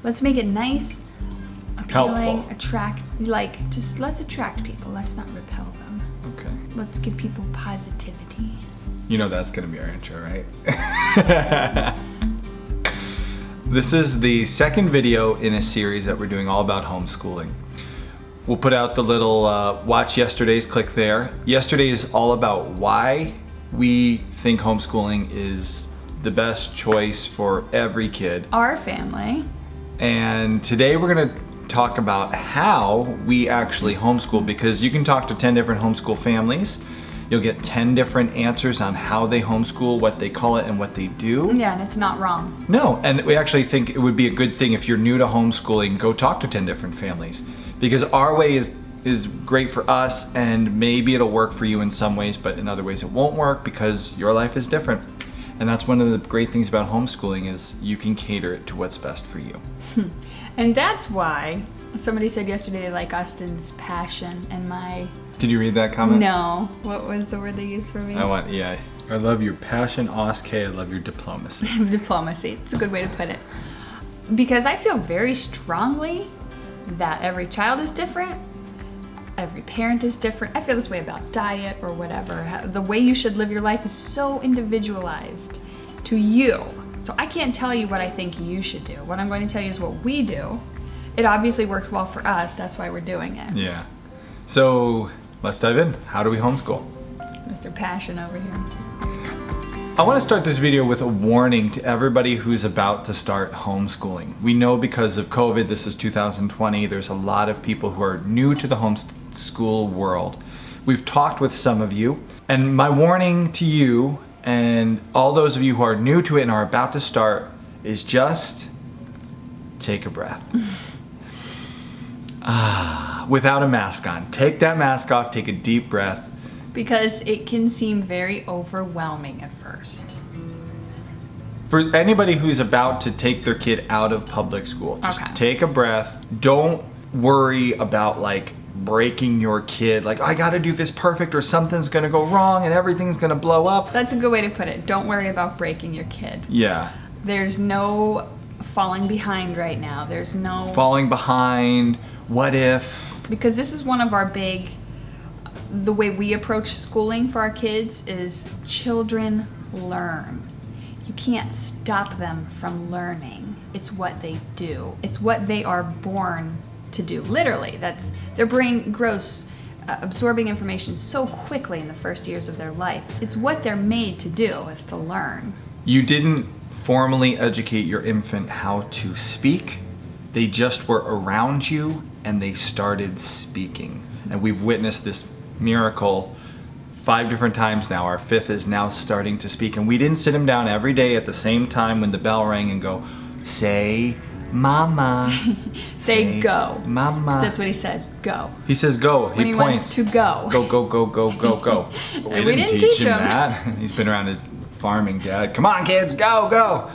Let's make it nice, appealing, Helpful. let's attract people. Let's not repel them. Okay. Let's give people positivity. You know that's gonna be our intro, right? This is the second video in a series that we're doing all about homeschooling. We'll put out the little watch yesterday's, click there. Yesterday is all about why we think homeschooling is the best choice for every kid. Our family. And today we're gonna talk about how we actually homeschool, because you can talk to 10 different homeschool families. You'll get 10 different answers on how they homeschool, what they call it, and what they do. Yeah, and it's not wrong. No, and we actually think it would be a good thing if you're new to homeschooling, go talk to 10 different families. Because our way is great for us, and maybe it'll work for you in some ways, but in other ways it won't work because your life is different. And that's one of the great things about homeschooling is you can cater it to what's best for you. And that's why somebody said yesterday they like Austin's passion and my... Did you read that comment? No. What was the word they used for me? I love your passion, Osk. I love your diplomacy. Diplomacy. It's a good way to put it. Because I feel very strongly that every child is different. Every parent is different. I feel this way about diet or whatever. The way you should live your life is so individualized to you. So I can't tell you what I think you should do. What I'm going to tell you is what we do. It obviously works well for us. That's why we're doing it. Yeah. So let's dive in. How do we homeschool? Mr. Passion over here. I want to start this video with a warning to everybody who's about to start homeschooling. We know because of COVID, this is 2020, there's a lot of people who are new to the homeschool world. We've talked with some of you, and my warning to you and all those of you who are new to it and are about to start is just take a breath. Without a mask on. Take that mask off, take a deep breath. Because it can seem very overwhelming at first. For anybody who's about to take their kid out of public school, just take a breath. Don't worry about like breaking your kid. Like, I gotta do this perfect or something's gonna go wrong and everything's gonna blow up. That's a good way to put it. Don't worry about breaking your kid. Yeah. There's no falling behind right now. There's no... Falling behind, what if? Because this is one of our big... The way we approach schooling for our kids is children learn. You can't stop them from learning. It's what they do. It's what they are born to do. Literally, that's their brain grows, absorbing information so quickly in the first years of their life. It's what they're made to do, is to learn. You didn't formally educate your infant how to speak. They just were around you and they started speaking. And we've witnessed this miracle 5 different times now. Our 5th is now starting to speak, and we didn't sit him down every day at the same time when the bell rang and go, say mama. say go. Mama. That's what he says, go. He says go. When he points. wants to go. Go, go, go, go, go, go. But we didn't teach him that. He's been around his farming dad. Come on kids, go, go.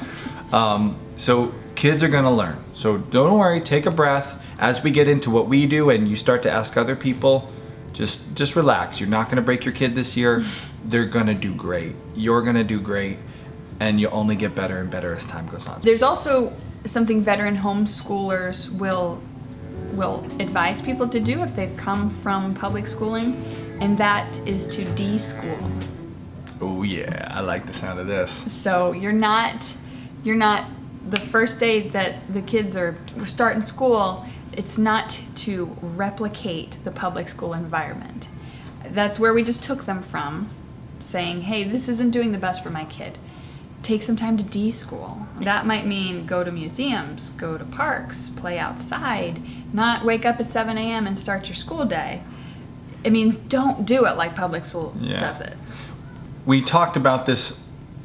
So kids are gonna learn. So don't worry, take a breath. As we get into what we do and you start to ask other people, just relax. You're not gonna break your kid this year. They're gonna do great. You're gonna do great, and you'll only get better and better as time goes on. There's also something veteran homeschoolers will advise people to do if they've come from public schooling, and that is to deschool. Oh yeah, I like the sound of this. So you're not the first day that the kids are starting school. It's not to replicate the public school environment. That's where we just took them from, saying, hey, this isn't doing the best for my kid. Take some time to deschool. That might mean go to museums, go to parks, play outside, not wake up at 7 a.m. and start your school day. It means don't do it like public school does it. We talked about this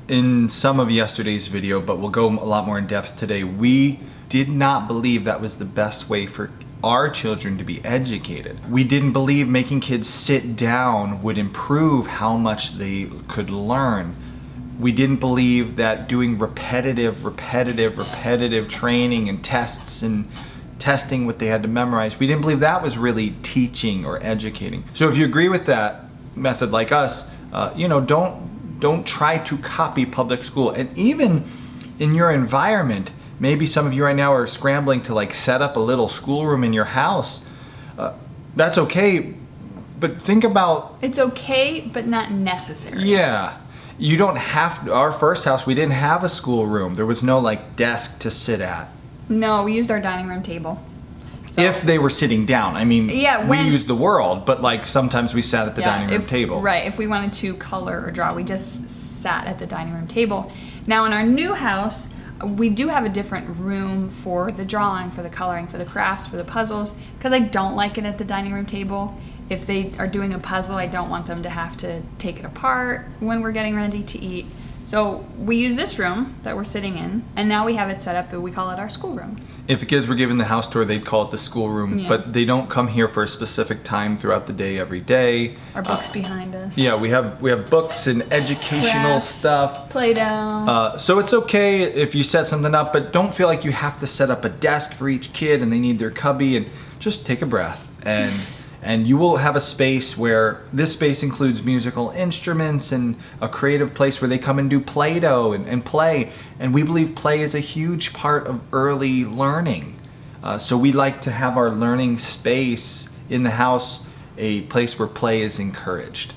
in some of yesterday's video, but we'll go a lot more in depth today. We did not believe that was the best way for our children to be educated. We didn't believe making kids sit down would improve how much they could learn. We didn't believe that doing repetitive training and tests and testing what they had to memorize, we didn't believe that was really teaching or educating. So if you agree with that method like us, don't try to copy public school. And even in your environment, maybe some of you right now are scrambling to like set up a little schoolroom in your house. That's okay, but think about... It's okay, but not necessary. Yeah. You don't have to... Our first house, we didn't have a schoolroom. There was no like desk to sit at. No, we used our dining room table. So, if they were sitting down. I mean, yeah, we used the world, but like sometimes we sat at the dining room table. Right, if we wanted to color or draw, we just sat at the dining room table. Now in our new house, we do have a different room for the drawing, for the coloring, for the crafts, for the puzzles, because I don't like it at the dining room table. If they are doing a puzzle, I don't want them to have to take it apart when we're getting ready to eat. So we use this room that we're sitting in, and now we have it set up, and we call it our schoolroom. If the kids were given the house tour, they'd call it the schoolroom, but they don't come here for a specific time throughout the day, every day. Our books behind us. Yeah, we have books and educational Crafts, stuff. Play-Doh. So it's okay if you set something up, but don't feel like you have to set up a desk for each kid and they need their cubby, and just take a breath. And you will have a space where this space includes musical instruments and a creative place where they come and do Play-Doh and play. And we believe play is a huge part of early learning. So we like to have our learning space in the house a place where play is encouraged.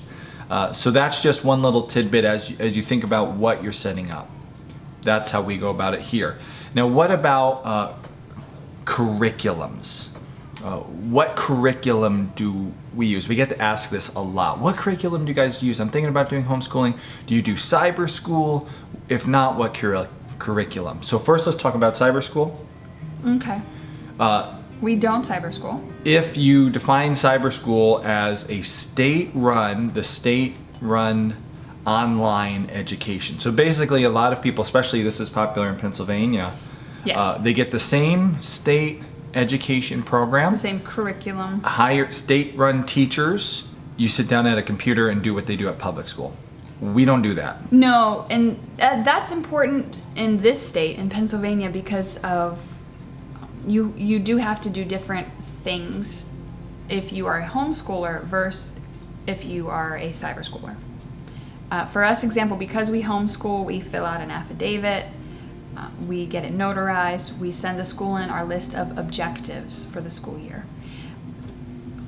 So that's just one little tidbit as you think about what you're setting up. That's how we go about it here. Now, what about curriculums? What curriculum do we use? We get to ask this a lot. What curriculum do you guys use? I'm thinking about doing homeschooling. Do you do cyber school? If not, what curriculum? So first, let's talk about cyber school. Okay. We don't cyber school. If you define cyber school as the state-run online education. So basically, a lot of people, especially this is popular in Pennsylvania, they get the same state education program, the same curriculum, hire state-run teachers. You sit down at a computer and do what they do at public school. We don't do that. No, and that's important in this state, in Pennsylvania, because of you do have to do different things if you are a homeschooler versus if you are a cyber schooler. For us, example, because we homeschool, we fill out an affidavit. We get it notarized. We send the school in our list of objectives for the school year.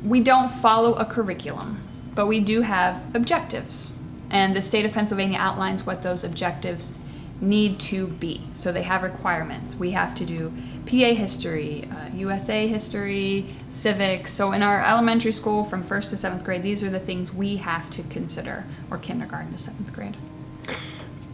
We don't follow a curriculum, but we do have objectives. And the state of Pennsylvania outlines what those objectives need to be. So they have requirements. We have to do PA history, USA history, civics. So in our elementary school from 1st to 7th grade, these are the things we have to consider, or kindergarten to 7th grade.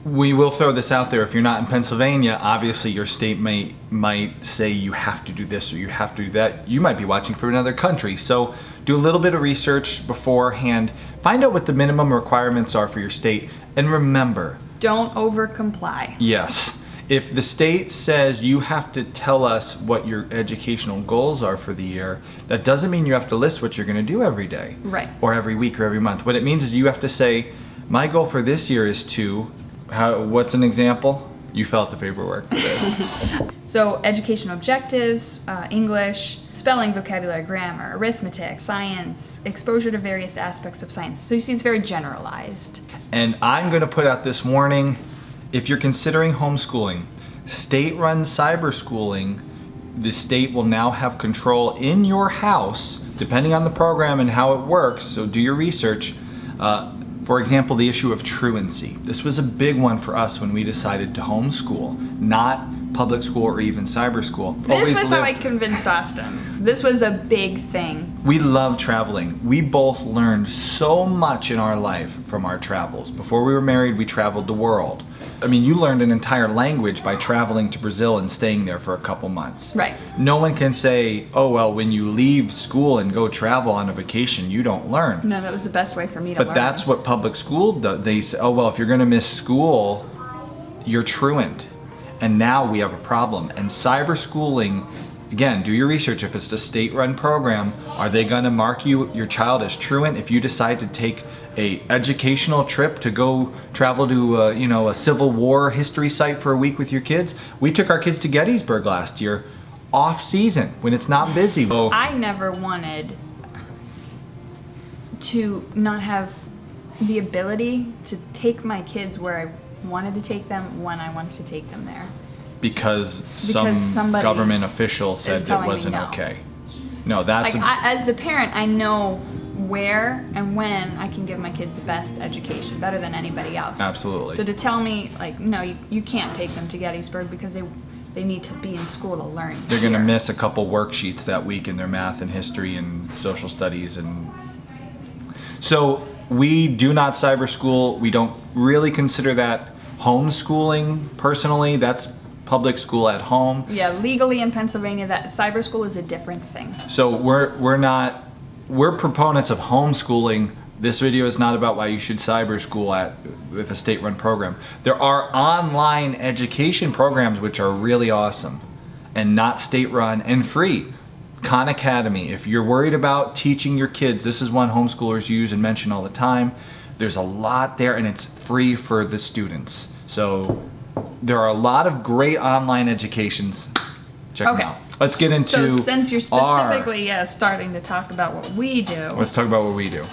We will throw this out there. If you're not in Pennsylvania, obviously your state might say you have to do this or you have to do that. You might be watching from another country. So do a little bit of research beforehand. Find out what the minimum requirements are for your state. And remember, don't over-comply. Yes. If the state says you have to tell us what your educational goals are for the year, that doesn't mean you have to list what you're going to do every day. Right. Or every week or every month. What it means is you have to say, my goal for this year is to... what's an example? You fill out the paperwork for this. So educational objectives, English, spelling, vocabulary, grammar, arithmetic, science, exposure to various aspects of science. So you see, it's very generalized. And I'm going to put out this warning. If you're considering homeschooling, state-run cyber schooling, the state will now have control in your house, depending on the program and how it works, so do your research. For example, the issue of truancy. This was a big one for us when we decided to homeschool, not public school or even cyber school. This was how I convinced Austin. This was a big thing. We love traveling. We both learned so much in our life from our travels. Before we were married, we traveled the world. I mean, you learned an entire language by traveling to Brazil and staying there for a couple months. Right. No one can say, oh, well, when you leave school and go travel on a vacation, you don't learn. No, that was the best way for me to learn. But that's what public school does. They say, oh, well, if you're going to miss school, you're truant. And now we have a problem. And cyber schooling, again, do your research. If it's a state-run program, are they going to mark your child as truant if you decide to take a educational trip to go travel to a Civil War history site for a week with your kids? We took our kids to Gettysburg last year, off season, when it's not busy. Oh. I never wanted to not have the ability to take my kids where I wanted to take them when I wanted to take them there. because some somebody government official said it telling me wasn't no. okay. No, that's As the parent, I know where and when I can give my kids the best education, better than anybody else. Absolutely. So to tell me, like, no, you can't take them to Gettysburg because they need to be in school to learn. they're going to miss a couple worksheets that week in their math and history and social studies. And so we do not cyber school. We don't really consider that homeschooling personally. That's public school at home. Yeah, legally in Pennsylvania, that cyber school is a different thing. So we're proponents of homeschooling. This video is not about why you should cyber school with a state-run program. There are online education programs which are really awesome and not state-run and free. Khan Academy, if you're worried about teaching your kids, this is one homeschoolers use and mention all the time. There's a lot there and it's free for the students. So there are a lot of great online educations. Check them out. Let's get into So since you're specifically starting to talk about what we do. Let's talk about what we do.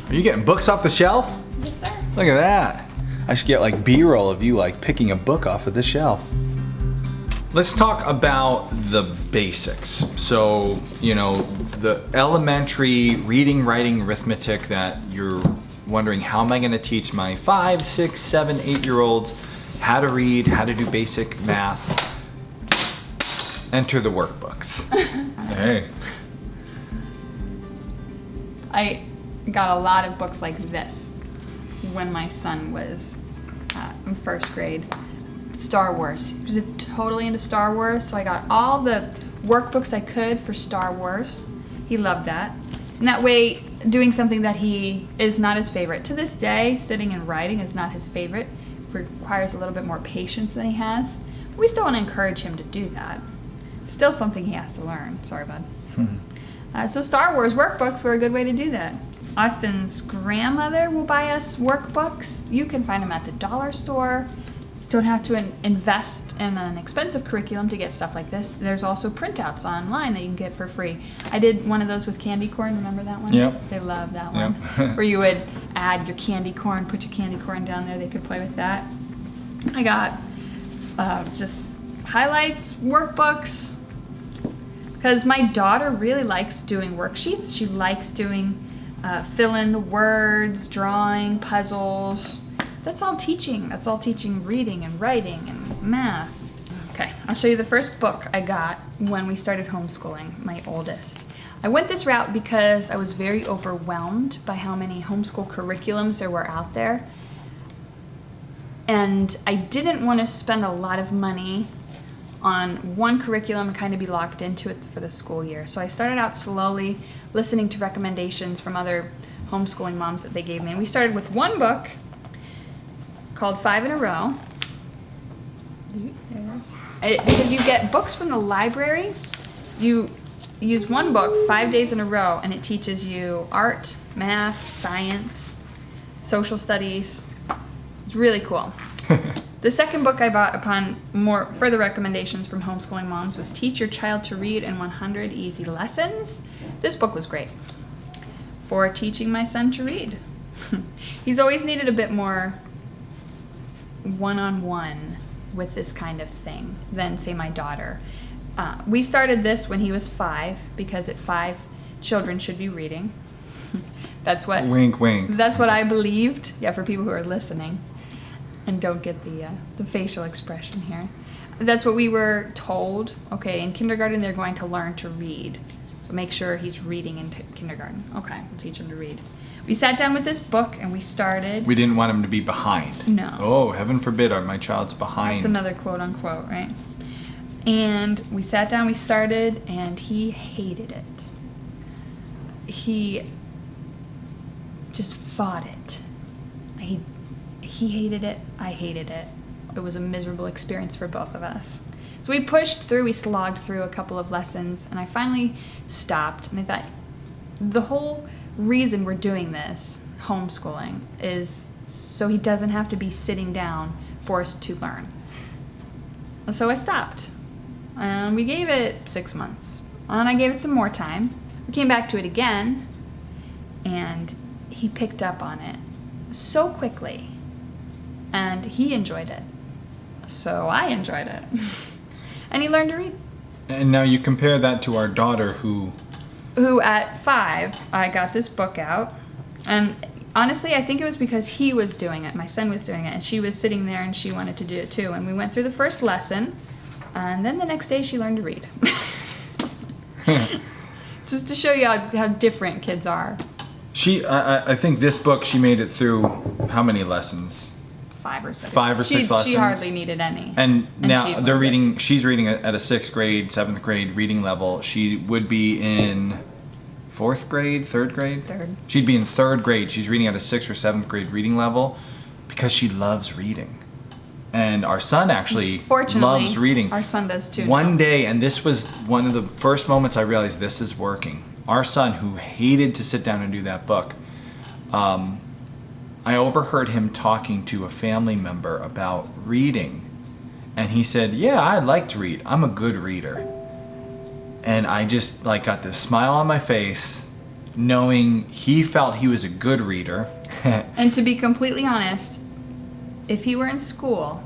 Are you getting books off the shelf? Yes, sir. Look at that. I should get like B-roll of you like picking a book off of the shelf. Let's talk about the basics. So, you know, the elementary reading, writing, arithmetic that you're wondering, how am I going to teach my 5, 6, 7, 8-year-olds how to read, how to do basic math? Enter the workbooks. Hey. I got a lot of books like this when my son was in first grade. Star Wars. He was totally into Star Wars, so I got all the workbooks I could for Star Wars. He loved that. And that way, doing something that he is not his favorite. To this day, sitting and writing is not his favorite. Requires a little bit more patience than he has. We still want to encourage him to do that. Still something he has to learn. Sorry, bud. So Star Wars workbooks were a good way to do that. Austin's grandmother will buy us workbooks. You can find them at the dollar store. Don't have to invest in an expensive curriculum to get stuff like this. There's also printouts online that you can get for free. I did one of those with candy corn. Remember that one? Yep. They love that Yep. one. Where you would add your candy corn, put your candy corn down there. They could play with that. I got just highlights, workbooks, because my daughter really likes doing worksheets. She likes doing fill in the words, drawing, puzzles. That's all teaching. That's all teaching reading and writing and math. Okay, I'll show you the first book I got when we started homeschooling, my oldest. I went this route because I was very overwhelmed by how many homeschool curriculums there were out there. And I didn't want to spend a lot of money on one curriculum and kind of be locked into it for the school year. So I started out slowly listening to recommendations from other homeschooling moms that they gave me. And we started with one book called 5 in a Row. Because you get books from the library, you use one book 5 days in a row and it teaches you art, math, science, social studies. It's really cool. The second book I bought upon further recommendations from homeschooling moms was Teach Your Child to Read in 100 Easy Lessons. This book was great for teaching my son to read. He's always needed a bit more one-on-one with this kind of thing than, say, my daughter. We started this when he was 5 because at 5 children should be reading. That's what Wink, wink. That's what I believed. Yeah, for people who are listening and don't get the facial expression here. That's what we were told. Okay, in kindergarten they're going to learn to read. So make sure he's reading in kindergarten. Okay, we'll teach him to read. We sat down with this book and we started. We didn't want him to be behind. No. Oh, heaven forbid my child's behind. That's another quote unquote, right? And we sat down, we started, and he hated it. He just fought it. He hated it, I hated it. It was a miserable experience for both of us. So we pushed through, we slogged through a couple of lessons, and I finally stopped. And I thought, the whole reason we're doing this, homeschooling, is so he doesn't have to be sitting down forced to learn. And so I stopped. And we gave it 6 months. And I gave it some more time. We came back to it again, and he picked up on it so quickly. And he enjoyed it. So I enjoyed it. And he learned to read. And now you compare that to our daughter who At 5, I got this book out. And honestly, I think it was because he was doing it. My son was doing it. And she was sitting there and she wanted to do it too. And we went through the first lesson. And then the next day she learned to read. Just to show you how different kids are. I think this book she made it through how many lessons? 5 or 6. 5 or 6 lessons. She hardly needed any. And now they're reading. She's reading at a 6th grade, 7th grade reading level. She would be in 4th grade, 3rd grade. 3rd. She'd be in 3rd grade. She's reading at a 6th or 7th grade reading level because she loves reading. And our son actually Fortunately, loves reading. Our son does too. One day, and this was one of the first moments I realized this is working. Our son, who hated to sit down and do that book, I overheard him talking to a family member about reading. And he said, yeah, I like to read. I'm a good reader. And I just got this smile on my face, knowing he felt he was a good reader. And to be completely honest, if he were in school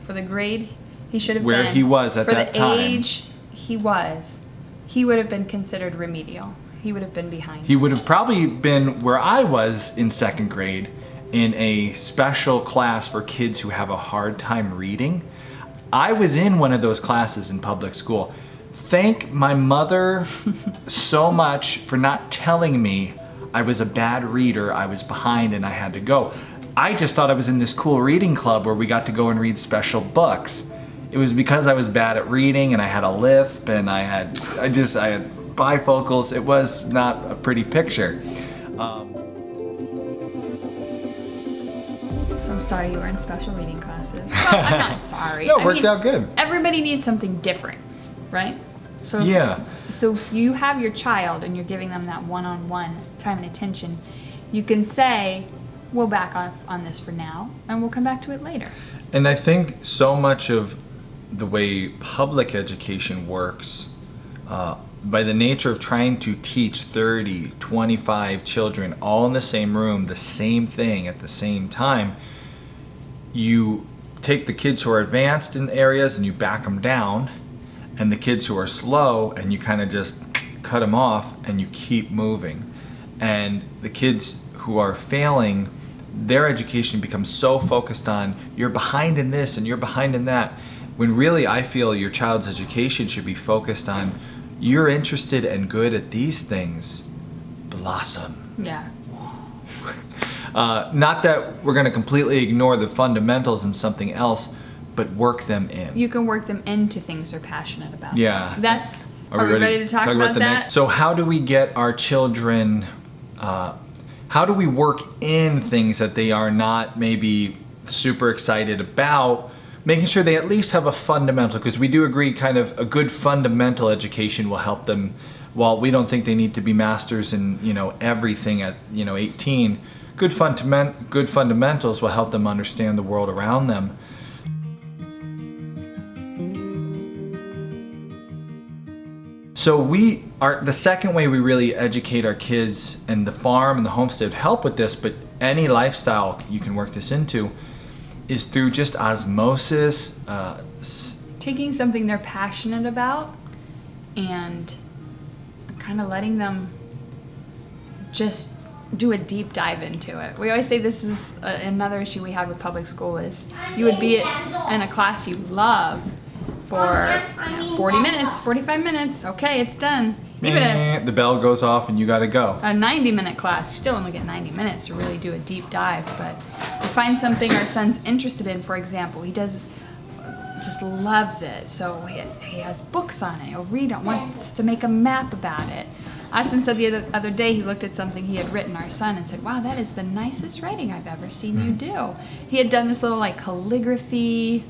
for the grade he should have been, where he was at that time, for the age he was, he would have been considered remedial. He would have been behind. He would have probably been where I was in 2nd grade, in a special class for kids who have a hard time reading. I was in one of those classes in public school. Thank my mother so much for not telling me I was a bad reader, I was behind and I had to go. I just thought I was in this cool reading club where we got to go and read special books. It was because I was bad at reading and I had a lisp and I had bifocals. It was not a pretty picture. So I'm sorry you were in special reading classes. Well, I'm not sorry. No, it worked out good. Everybody needs something different, right? So Yeah. So if you have your child and you're giving them that one-on-one time and attention, you can say, we'll back off on this for now and we'll come back to it later. And I think so much of the way public education works, by the nature of trying to teach 30, 25 children all in the same room, the same thing at the same time, you take the kids who are advanced in areas and you back them down, and the kids who are slow and you kind of just cut them off and you keep moving. And the kids who are failing, their education becomes so focused on you're behind in this and you're behind in that, when really I feel your child's education should be focused on you're interested and good at these things, blossom. Yeah. Not that we're going to completely ignore the fundamentals in something else, but work them in. You can work them into things they're passionate about. Yeah. Are we ready to talk about the that? next? So how do we get our children, how do we work in things that they are not maybe super excited about, making sure they at least have a fundamental, because we do agree kind of a good fundamental education will help them. While we don't think they need to be masters in everything at 18, good fundamentals will help them understand the world around them. So the second way we really educate our kids, and the farm and the homestead help with this, but any lifestyle you can work this into, is through just osmosis. Taking something they're passionate about and kind of letting them just do a deep dive into it. We always say this is another issue we had with public school is you would be in a class you love for 40 minutes, 45 minutes, okay, it's done. Even the bell goes off and you gotta go. a 90-minute class, you still only get 90 minutes to really do a deep dive, but we find something our son's interested in, for example, he just loves it, so he has books on it, he'll read it, wants to make a map about it. Austin said the other day he looked at something he had written, our son, and said, wow, that is the nicest writing I've ever seen you do. He had done this little calligraphy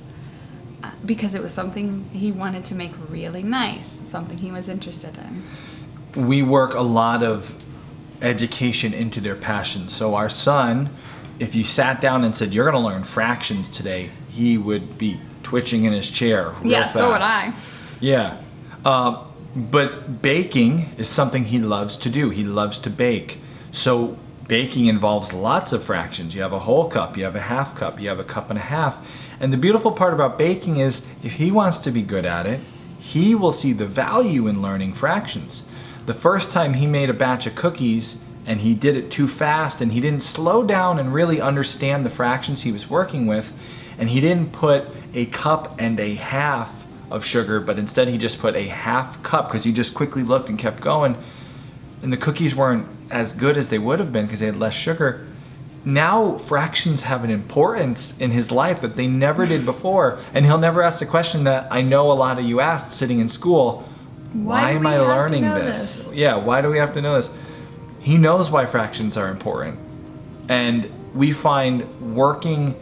because it was something he wanted to make really nice, something he was interested in. We work a lot of education into their passion. So our son, if you sat down and said, you're gonna learn fractions today, he would be twitching in his chair real fast. So would I. Yeah. But baking is something he loves to do. He loves to bake. So baking involves lots of fractions. You have a whole cup, you have a half cup, you have a cup and a half. And the beautiful part about baking is if he wants to be good at it, he will see the value in learning fractions. The first time he made a batch of cookies and he did it too fast and he didn't slow down and really understand the fractions he was working with, and he didn't put a cup and a half of sugar, but instead he just put a half cup because he just quickly looked and kept going, and the cookies weren't as good as they would have been because they had less sugar. Now fractions have an importance in his life that they never did before, and he'll never ask the question that I know a lot of you asked sitting in school, why am I learning this? Yeah, why do we have to know this? He knows why fractions are important, and we find working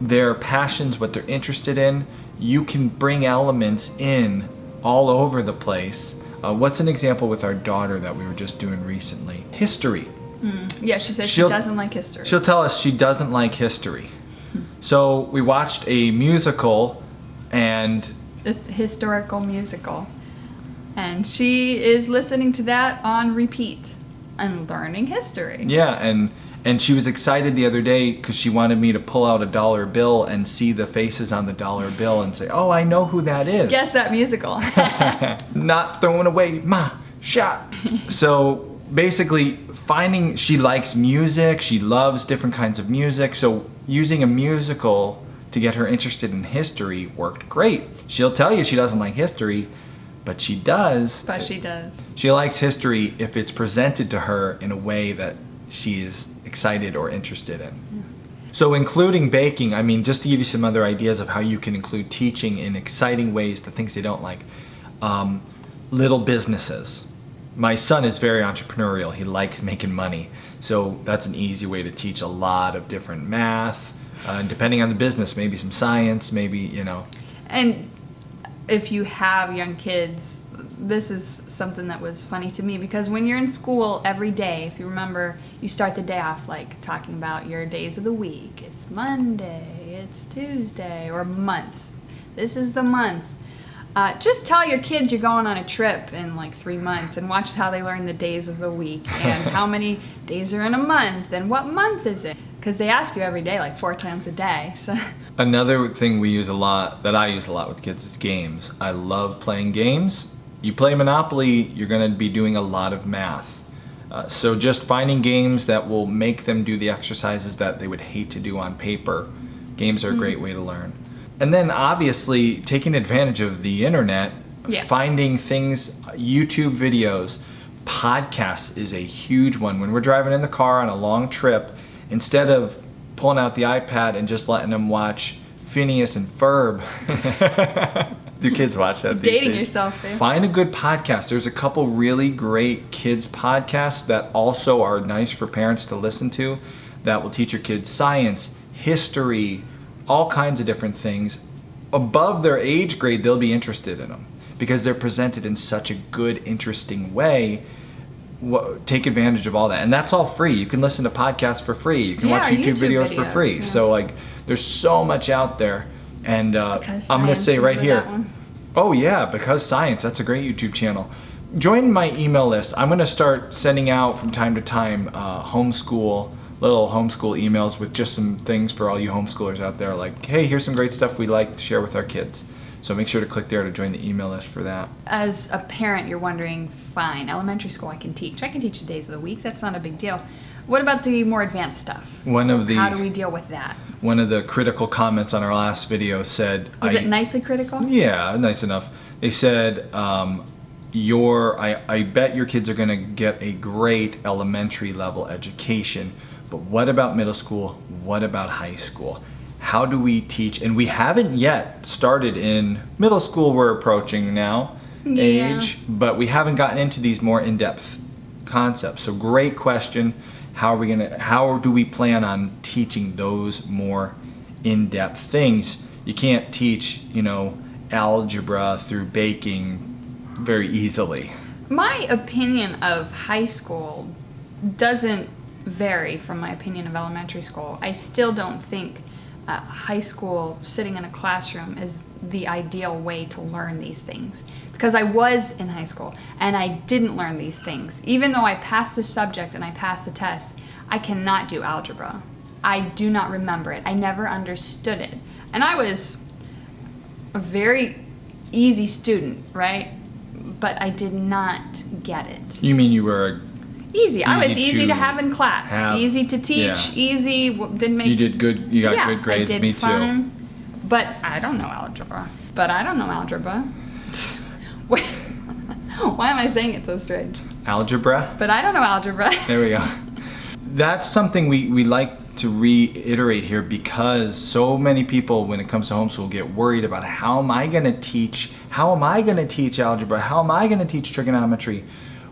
their passions, what they're interested in, you can bring elements in all over the place. What's an example with our daughter that we were just doing recently? History. Yeah, she says she doesn't like history. She'll tell us she doesn't like history. So we watched a musical, and it's a historical musical. And she is listening to that on repeat and learning history. Yeah, and she was excited the other day because she wanted me to pull out a dollar bill and see the faces on the dollar bill and say, oh, I know who that is. Guess that musical. Not throwing away my shot. So basically she likes music, she loves different kinds of music, so using a musical to get her interested in history worked great. She'll tell you she doesn't like history, but she does. But she does. She likes history if it's presented to her in a way that she is excited or interested in. So including baking, I mean, just to give you some other ideas of how you can include teaching in exciting ways, the things they don't like. Little businesses. My son is very entrepreneurial. He likes making money. So that's an easy way to teach a lot of different math. Depending on the business, maybe some science, maybe, And if you have young kids, this is something that was funny to me because when you're in school every day, if you remember, you start the day off like talking about your days of the week. It's Monday, it's Tuesday, or months. This is the month. Just tell your kids you're going on a trip in like 3 months and watch how they learn the days of the week and how many days are in a month and what month is it. Because they ask you every day, like 4 times a day. So. Another thing we use a lot, that I use a lot with kids, is games. I love playing games. You play Monopoly, you're going to be doing a lot of math. So just finding games that will make them do the exercises that they would hate to do on paper. Games are a great way to learn. And then obviously taking advantage of the internet, finding things, YouTube videos, podcasts is a huge one. When we're driving in the car on a long trip, instead of pulling out the iPad and just letting them watch Phineas and Ferb, do kids watch that these Dating days? yourself, babe. Find a good podcast. There's a couple really great kids podcasts that also are nice for parents to listen to that will teach your kids science, history, all kinds of different things. Above their age grade, they'll be interested in them because they're presented in such a good, interesting way. Take advantage of all that, and that's all free. You can listen to podcasts for free. You can watch YouTube videos for free. Yeah. So like, there's so much out there, and I'm gonna say right here. Oh yeah, Because Science. That's a great YouTube channel. Join my email list. I'm gonna start sending out from time to time little homeschool emails with just some things for all you homeschoolers out there. Like, hey, here's some great stuff we like to share with our kids. So make sure to click there to join the email list for that. As a parent, you're wondering, fine, elementary school I can teach. I can teach the days of the week. That's not a big deal. What about the more advanced stuff? How do we deal with that? One of the critical comments on our last video said... Was it nicely critical? Yeah, nice enough. They said, I bet your kids are going to get a great elementary level education, but what about middle school? What about high school? How do we teach? And we haven't yet started in middle school. We're approaching now age, but we haven't gotten into these more in-depth concepts. So great question. How do we plan on teaching those more in-depth things? You can't teach, algebra through baking very easily. My opinion of high school doesn't vary from my opinion of elementary school. I still don't think high school, sitting in a classroom, is the ideal way to learn these things. Because I was in high school and I didn't learn these things. Even though I passed the subject and I passed the test, I cannot do algebra. I do not remember it. I never understood it. And I was a very easy student, right? But I did not get it. You mean you were Easy. I was easy to to have in class. Easy to teach. Easy. Didn't make. You did good. You got good grades. I did Me fun, too. But I don't know algebra. Wait, why am I saying it so strange? Algebra. But I don't know algebra. There we go. That's something we like to reiterate here, because so many people, when it comes to homeschool, get worried about how am I going to teach algebra? How am I going to teach trigonometry?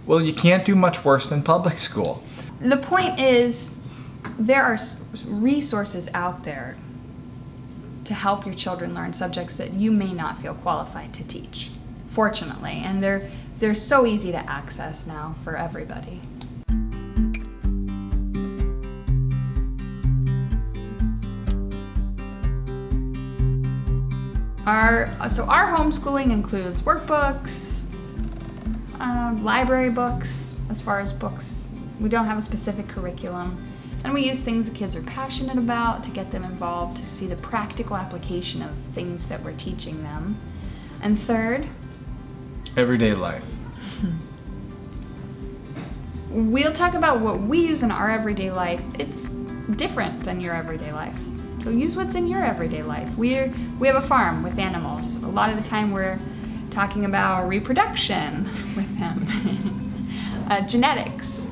Well, you can't do much worse than public school. The point is, there are resources out there to help your children learn subjects that you may not feel qualified to teach, fortunately. And they're so easy to access now for everybody. Our homeschooling includes workbooks, library books. As far as books, we don't have a specific curriculum. And we use things the kids are passionate about to get them involved, to see the practical application of things that we're teaching them. And third, everyday life. We'll talk about what we use in our everyday life. It's different than your everyday life. So use what's in your everyday life. We have a farm with animals. A lot of the time we're talking about reproduction with them, genetics.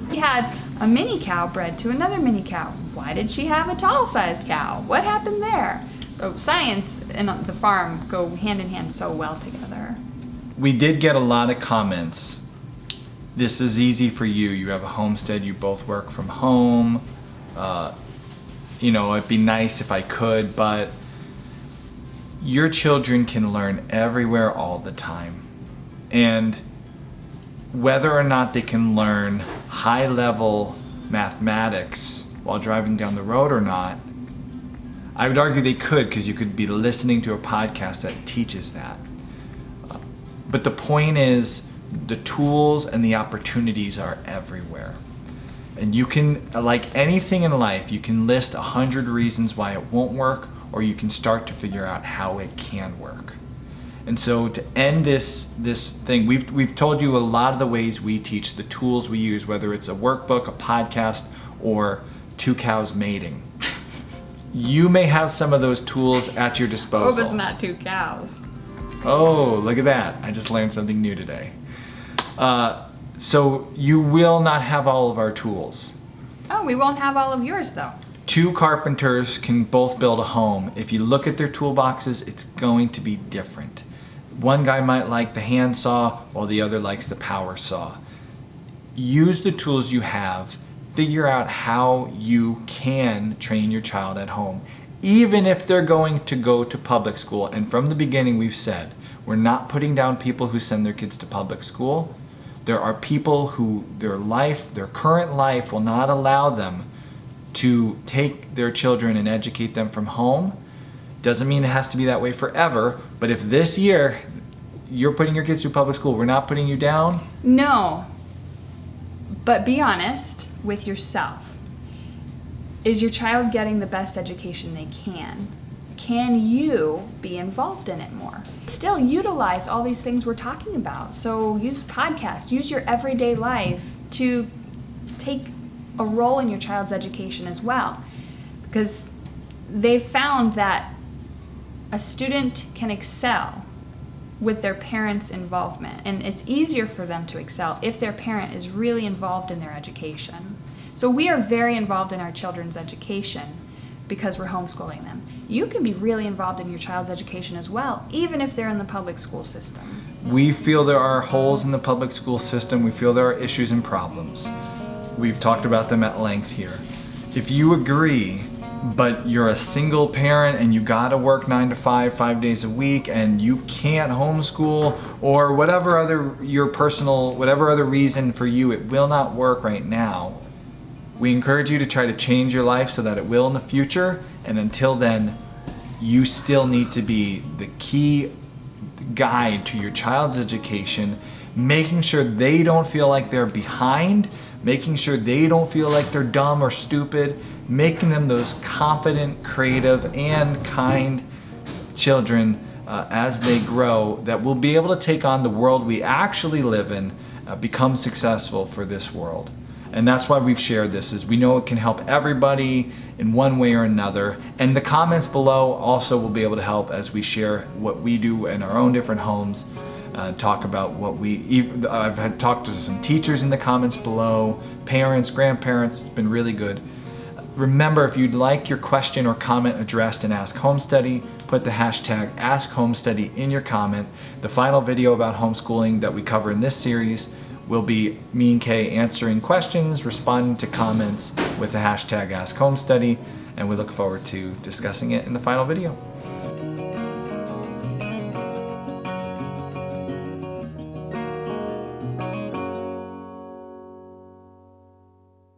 We had a mini cow bred to another mini cow. Why did she have a tall-sized cow? What happened there? Oh, science and the farm go hand in hand so well together. We did get a lot of comments. This is easy for you. You have a homestead. You both work from home. It'd be nice if I could, but your children can learn everywhere all the time. And whether or not they can learn high-level mathematics while driving down the road or not, I would argue they could, because you could be listening to a podcast that teaches that. But the point is, the tools and the opportunities are everywhere. And you can, like anything in life, you can list 100 reasons why it won't work, or you can start to figure out how it can work. And so to end this thing, we've told you a lot of the ways we teach, the tools we use, whether it's a workbook, a podcast, or two cows mating. You may have some of those tools at your disposal. Hope it's not two cows. Oh, look at that. I just learned something new today. So you will not have all of our tools. Oh, we won't have all of yours though. Two carpenters can both build a home. If you look at their toolboxes, it's going to be different. One guy might like the handsaw while the other likes the power saw. Use the tools you have. Figure out how you can train your child at home, even if they're going to go to public school. And from the beginning, we've said, we're not putting down people who send their kids to public school. There are people who their current life will not allow them to take their children and educate them from home. Doesn't mean it has to be that way forever, but if this year you're putting your kids through public school, we're not putting you down. No, but be honest with yourself. Is your child getting the best education they can? Can you be involved in it more? Still utilize all these things we're talking about. So use podcasts, use your everyday life to take a role in your child's education as well. Because they've found that a student can excel with their parents' involvement. And it's easier for them to excel if their parent is really involved in their education. So we are very involved in our children's education because we're homeschooling them. You can be really involved in your child's education as well, even if they're in the public school system. We feel there are holes in the public school system. We feel there are issues and problems. We've talked about them at length here. If you agree, but you're a single parent and you gotta work 9 to 5, 5 days a week, and you can't homeschool, or whatever other reason for you, it will not work right now. We encourage you to try to change your life so that it will in the future, and until then, you still need to be the key guide to your child's education, making sure they don't feel like they're behind, making sure they don't feel like they're dumb or stupid, making them those confident, creative, and kind children as they grow that will be able to take on the world we actually live in, become successful for this world. And that's why we've shared this, is we know it can help everybody in one way or another. And the comments below also will be able to help as we share what we do in our own different homes, talk about what I've had talked to some teachers in the comments below, parents, grandparents. It's been really good. Remember, if you'd like your question or comment addressed in Ask Homesteady, put the hashtag Ask Homesteady in your comment. The final video about homeschooling that we cover in this series will be me and Kay answering questions, responding to comments with the hashtag Ask Homesteady, and we look forward to discussing it in the final video.